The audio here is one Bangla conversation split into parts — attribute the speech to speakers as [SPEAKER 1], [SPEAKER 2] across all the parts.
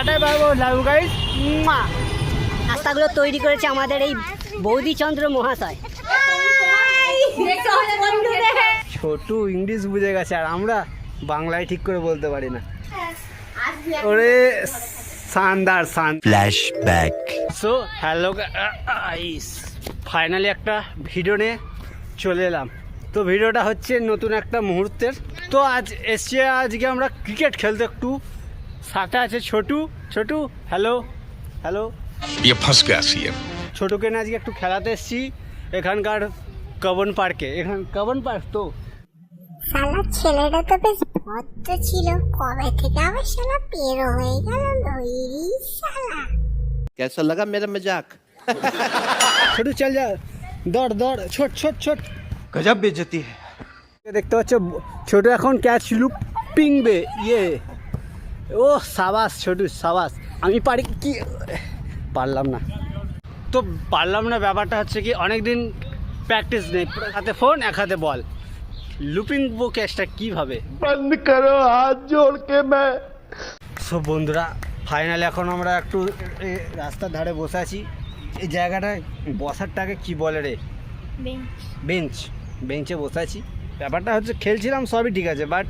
[SPEAKER 1] Tata bye bye, love you guys.
[SPEAKER 2] রাস্তাগুলো তৈরি করেছে আমাদের এই বৌদিচন্দ্র মহাশয়।
[SPEAKER 1] ছোটু ইংলিশ বুঝে গেছে আর আমরা বাংলায় ঠিক করে বলতে পারি না। ওরে শানদার
[SPEAKER 3] flashback.
[SPEAKER 1] So hello guys, finally একটা ভিডিও নিয়ে চলে এলাম। তো ভিডিওটা হচ্ছে নতুন একটা মুহূর্তের। তো আজকে আমরা ক্রিকেট খেলতে, একটু সাথে আছে ছোটু। Chhotu hello hello. ছোটুকে না আজকে একটু খেলাতে এসেছি এখানকার কবন পার্কে। কবন পার্ক তো
[SPEAKER 4] শালা ছেলেটা তো বেশ ভদ্র ছিল, কবে থেকে আবার শালা পেরো হয়ে গেল লইরি শালা।
[SPEAKER 3] कैसा लगा मेरा मजाक?
[SPEAKER 1] ছোটু চল যা, দৌড় দৌড়, ছোট ছোট ছোট।
[SPEAKER 3] गजब बेइज्जती है।
[SPEAKER 1] দেখতে পাচ্ছ ছোটু এখন ক্যাচ লুপিংবে। ও সাবাস ছোটু সাবাস। আমি পারি কি? পারলাম না তো পারলাম না। ব্যাপারটা হচ্ছে কি, অনেক দিন প্র্যাকটিস নেই, এক হাতে ফোন এক হাতে বল। লুপিং ক্যাচটা কীভাবে
[SPEAKER 3] बंद करो हाथ जोड़ के मैं।
[SPEAKER 1] সব বন্ধুরা ফাইনালি এখন আমরা একটু রাস্তার ধারে বসে আছি। এই জায়গাটায় বসারটাকে কি বলে রে? বেঞ্চে বসে আছি। ব্যাপারটা হচ্ছে খেলছিলাম সবই ঠিক আছে, বাট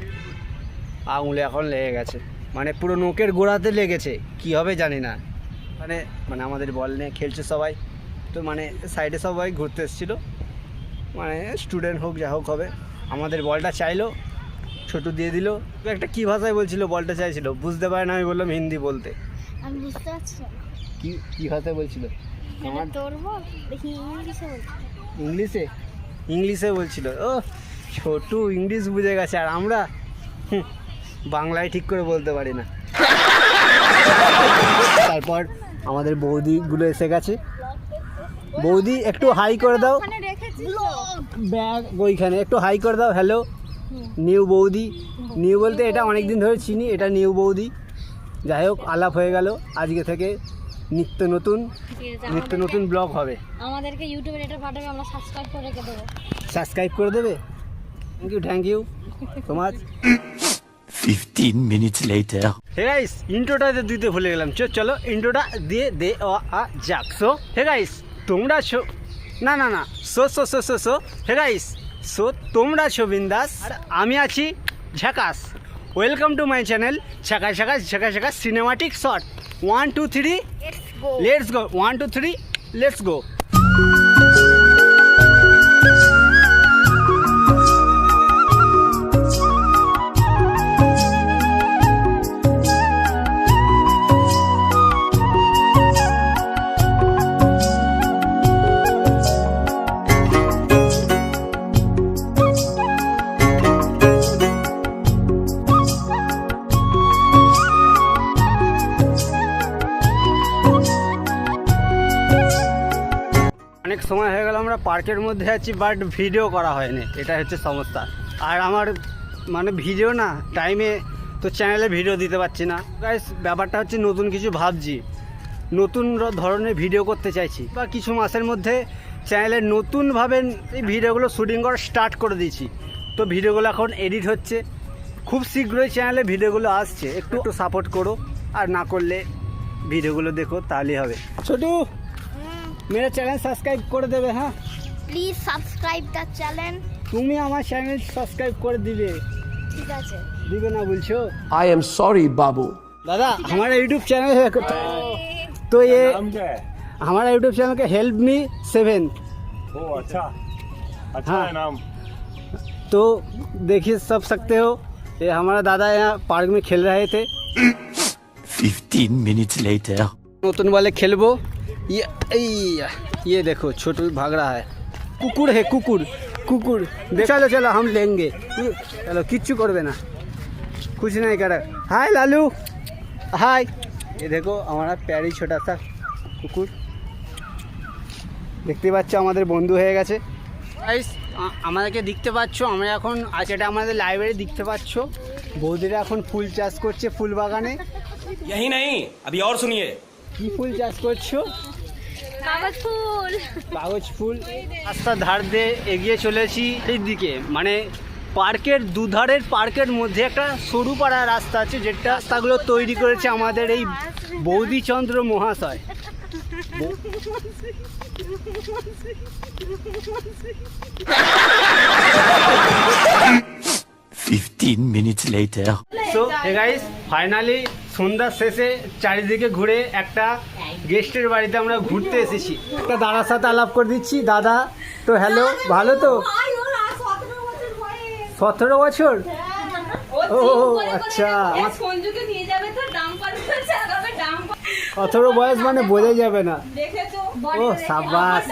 [SPEAKER 1] আঙুলে এখন লেগে গেছে, মানে পুরো নোকের গোড়াতে লেগেছে। কি হবে জানি না। মানে আমাদের বল নিয়ে খেলছে সবাই, তো মানে সাইডে সবাই ঘুরতে এসেছিলো, মানে স্টুডেন্ট হোক যা হোক হবে। আমাদের বলটা চাইলো, ছোটু দিয়ে দিল। একটা কী ভাষায় বলছিল বলটা চাইছিল, বুঝতে পারে না। আমি বললাম হিন্দি বলতে।
[SPEAKER 4] আমি বুঝতে পারছি না
[SPEAKER 1] কি ভাষায় বলছিল? আমার
[SPEAKER 4] তোর বল দেখি ইংলিশে বলছি।
[SPEAKER 1] ইংলিশে বলছিল। ও ছোটু ইংলিশ বুঝে গেছে আর আমরা বাংলায় ঠিক করে বলতে পারি না। তারপর আমাদের বৌদিগুলো এসে গেছে। বৌদি একটু হাই করে দাও, ব্যাগ ওইখানে একটু হাই করে দাও। হ্যালো নিউ বৌদি। নিউ বলতে এটা অনেক দিন ধরে চিনি, এটা নিউ বৌদি। যাই হোক আলাপ হয়ে গেল। আজকে থেকে নিত্য নতুন ব্লগ হবে।
[SPEAKER 4] আমাদেরকে ইউটিউবে এটা পাঠাবে, আমরা সাবস্ক্রাইব করে রেখে দেবো।
[SPEAKER 1] সাবস্ক্রাইব করে দেবে? থ্যাংক ইউ তোমার।
[SPEAKER 3] 15 minutes later.
[SPEAKER 1] হে গাইস, ইন্ট্রোটা দিতে ভুলে গেলাম। চলো ইন্ট্রোটা দিয়ে যাক। সো হে গাইস তোমরা না সো হে গাইস, সো তোমরা ছো বিন্দাস আর আমি আছি ঝাকাস। Welcome to my channel Jhakaas cinematic shot. 1 2 3 let's go. 1 2 3 let's go. অনেক সময় হয়ে গেল আমরা পার্কের মধ্যে আছি, বাট ভিডিও করা হয়নি, এটা হচ্ছে সমস্যা। আর আমার মানে ভিডিও না টাইমে, তো চ্যানেলে ভিডিও দিতে পারছি না গাইস। ব্যাপারটা হচ্ছে নতুন কিছু ভাবছি, নতুন ধরনের ভিডিও করতে চাইছি, বা কিছু মাসের মধ্যে চ্যানেলে নতুনভাবে এই ভিডিওগুলো শ্যুটিং করা স্টার্ট করে দিয়েছি। তো ভিডিওগুলো এখন এডিট হচ্ছে, খুব শীঘ্রই চ্যানেলে ভিডিওগুলো আসছে। একটু সাপোর্ট করো, আর না করলে ভিডিওগুলো দেখো তাহলেই হবে। ছোটু मेरा चैनल सब्सक्राइब कर देवे। हाँ
[SPEAKER 4] প্লিজ সাবস্ক্রাইব দ্য চ্যানেল।
[SPEAKER 1] তুমি আমার চ্যানেল सब्सक्राइब कर दिबे?
[SPEAKER 4] ঠিক আছে
[SPEAKER 1] दिबे ना बोलछो?
[SPEAKER 3] I am sorry, बाबू।
[SPEAKER 1] दादा हमारा यूट्यूब चैनल है, तो ये हमारा यूट्यूब चैनल का हेल्प मी 7।
[SPEAKER 5] ओ अच्छा
[SPEAKER 1] हाँ।
[SPEAKER 5] है नाम।
[SPEAKER 1] तो देखिए सब सकते हो, ये हमारा दादा यहाँ पार्क में खेल रहे थे।
[SPEAKER 3] 15 minutes later.
[SPEAKER 1] नतून वाले खेलबो। ये देखो छोटू भाग रहा है। कुकुर है, कुकुर। चलो हम लेंगे। चलो किच्ছু করবে না, कुछ नहीं कर। हाय लालू, हाय। ये देखो हमारा प्यारी छोटा सा कुकुर। দেখতে পাচ্ছ আমাদের বন্ধু হয়ে গেছে গাইস। আমাদেরকে দেখতে পাচ্ছ, আমরা এখন আজ এটা আমাদের লাইব্রেরি দেখতে পাচ্ছ। বৌদিরা এখন ফুল চাষ করছে ফুল বাগানে।
[SPEAKER 6] यही नहीं, अभी और सुनिए।
[SPEAKER 1] কি ফুল চাষ করছো?
[SPEAKER 4] কাগজ ফুল।
[SPEAKER 1] রাস্তার ধার দিয়ে এগিয়ে চলেছি এই দিকে, মানে পার্কের দুধারের পার্কের মধ্যে একটা সরু পাড়া রাস্তা আছে, যেটা রাস্তাগুলো তৈরি করেছে আমাদের এই বৌদিচন্দ্র মহাশয়।
[SPEAKER 3] 15 minutes later.
[SPEAKER 1] So hey guys, finally সন্ধ্যার শেষে চারিদিকে ঘুরে একটা গেস্টের বাড়িতে আমরা ঘুরতে এসেছি। একটা দাদার সাথে আলাপ করে দিচ্ছি। দাদা তো হ্যালো, ভালো তো? 17 বছর? ও আচ্ছা, 18 বয়স মানে বোঝা যাবে না। ও সাবাস।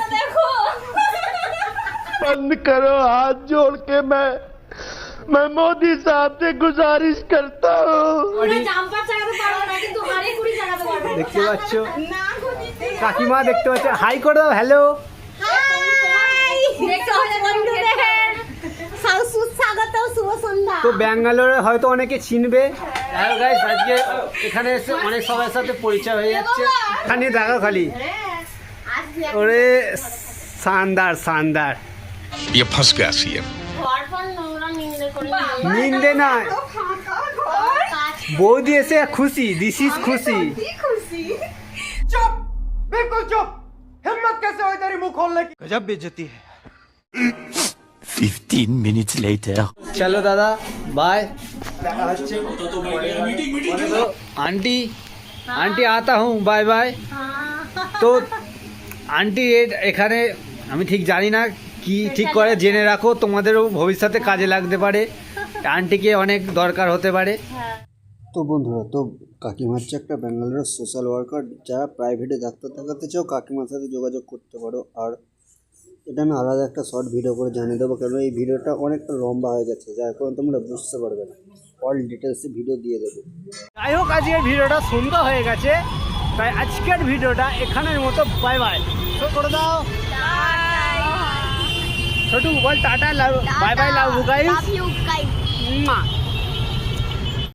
[SPEAKER 3] बंद करो हाथ जोड़ के मैं मोदी साहब से गुजारिश करता हूँ।
[SPEAKER 1] দেখতে পাচ্ছ কাকিমা, দেখতে পাচ্ছ, হাই করে দাও, হ্যালো। তো ব্যাঙ্গালোরে হয়তো অনেকে চিনবে। হ্যালো গাইস, আজকে এখানে এসে অনেক সবার সাথে পরিচয় হয়ে যাচ্ছে। খালি দেখা খালি ওরে শানদার শানদার।
[SPEAKER 5] ये फंस गया सीएम।
[SPEAKER 1] নিন্দে না, বৌদি এসে খুশি, দিস ইজ খুশি।
[SPEAKER 7] चुप, बिल्कुल चुप। हिम्मत कैसे हुई तेरी मुंह खोलने की? गजब बेइज्जती है।
[SPEAKER 3] 15 minutes later.
[SPEAKER 1] চলো দাদা, বাই, দেখা হচ্ছে। আন্টি আন্টি আতা হুঁ, বাই বাই। তো আন্টি এখানে আমি ঠিক জানি না কি ঠিক করে, জেনে রাখো, তোমাদেরও ভবিষ্যতে কাজে লাগতে পারে, আন্টিকে অনেক দরকার হতে পারে। তো বন্ধুরা, তো কাকিমা হচ্ছে একটা ব্যাঙ্গালোরের সোশ্যাল ওয়ার্কার। যারা প্রাইভেটে ডাক্তার দেখাতে চাও কাকিমার সাথে যোগাযোগ করতে পারো। আর এটা আমি আলাদা একটা শর্ট ভিডিও করে জানিয়ে দেবো, কারণ এই ভিডিওটা অনেকটা লম্বা হয়ে গেছে, যার কারণে তোমরা বুঝতে পারবে না। অল ডিটেলসে ভিডিও দিয়ে দেবো। যাই হোক, আজকের ভিডিওটা সন্ধ্যা হয়ে গেছে, তাই আজকের ভিডিওটা এখানের মতো। বাই বাই করে দাও। ছোটু বল টাটা, love, bye bye, love you guys.